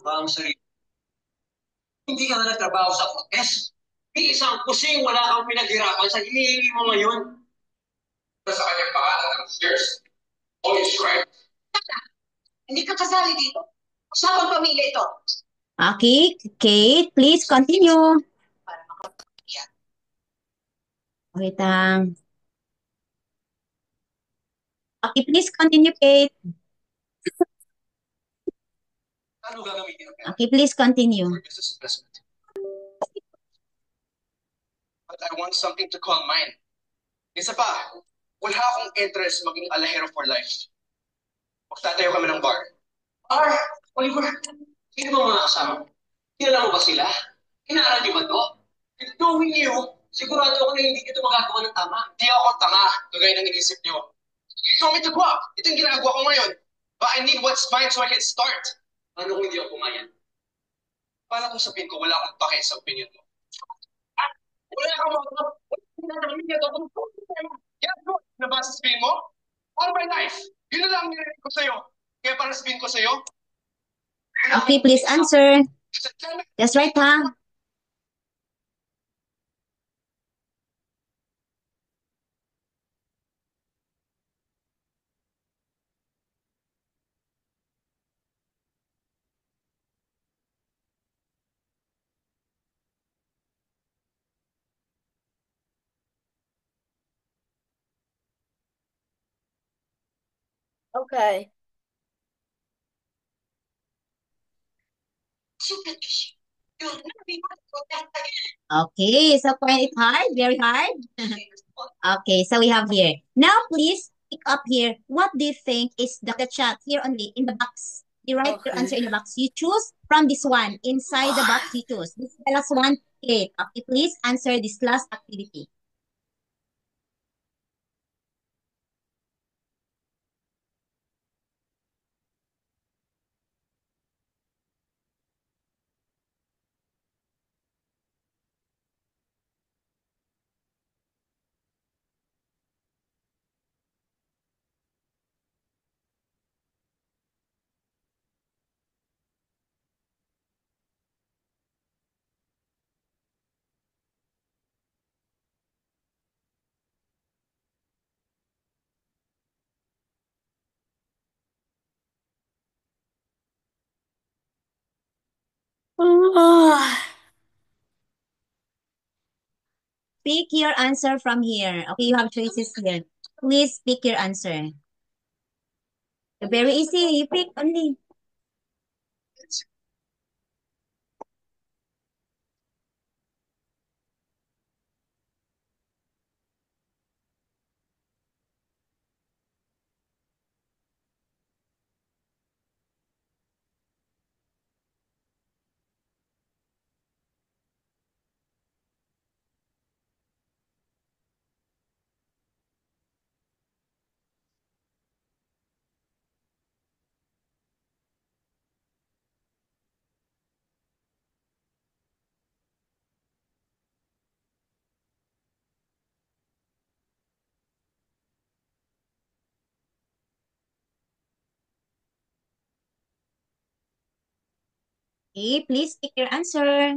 ba ang sarili? Hindi ka na nagtrabaho sa protest. May isang kusing wala kang pinaghirapan sa hinihingi mo ngayon. Sa kanyang pangalan ng shares. Holy Christ. Hindi ka kasali dito. Usapang pamilya ito. Okay, Kate, please continue. Para makapagpapilya. Wait lang. Okay, please continue, Kate. Ano gagamitin ng pera? Okay, please continue. For business investment. But I want something to call mine. Isa pa, wala akong interest maging alahero for life. Magtatayo kami ng bar. Bar? Oliver, sino ba mga kasama? Kilala mo ba sila? Inaaral niyo ba to? And knowing you, sigurado ako na hindi ito magagawa ng tama. Hindi ako tanga, kagaya ng inisip niyo. You want me to go up? Ito yung ginagawa ko ngayon. But I need what's mine so I can start. Ano kung hindi ako pumayag? Paano kung sabihin ko wala akong pake sa opinion mo? Ah, wala akong mga... Wala akong mga... Yan po, nabasa sabihin mo? All my life, yun na lang ang narinig ko sa'yo. Kaya para sabihin ko sa'yo, Okay, please answer. That's right, ha? Okay. you'll never be able to protect again. Okay, so quite hard, very hard. Okay, so we have here. Now, please pick up here. What do you think is the chat here only in the box? You write your answer Okay. in the box. You choose from this one. Inside the box, you choose. This is the last one. Kate. Okay, please answer this last activity. Ah. Pick your answer from here. Okay, you have choices here. Please pick your answer. Very easy. You pick only. Okay, please pick your answer.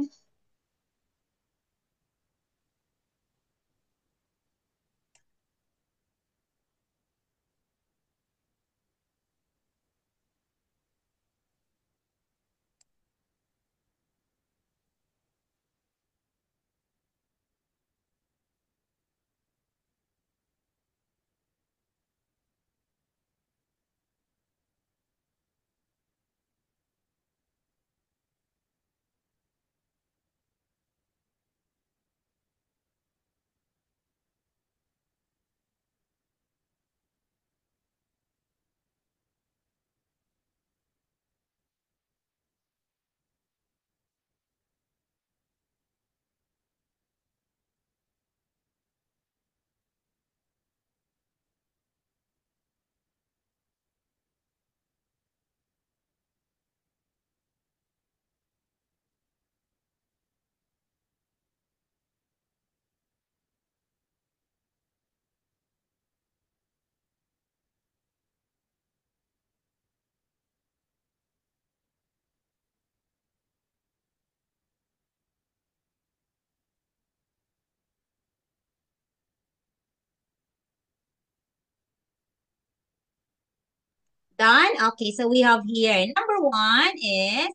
Done? Okay, so we have here. Number one is,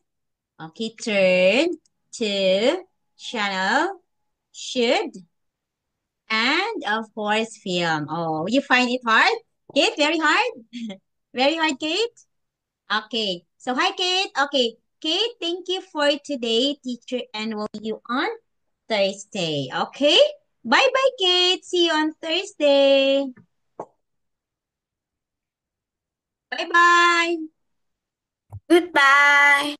okay, turn to channel, should, and of course, film. Oh, you find it hard? Kate, very hard? Very hard, Kate? Okay. So, hi, Kate. Okay. Kate, thank you for today, teacher, and we'll see you on Thursday. Okay? Bye-bye, Kate. See you on Thursday. Bye-bye. Goodbye.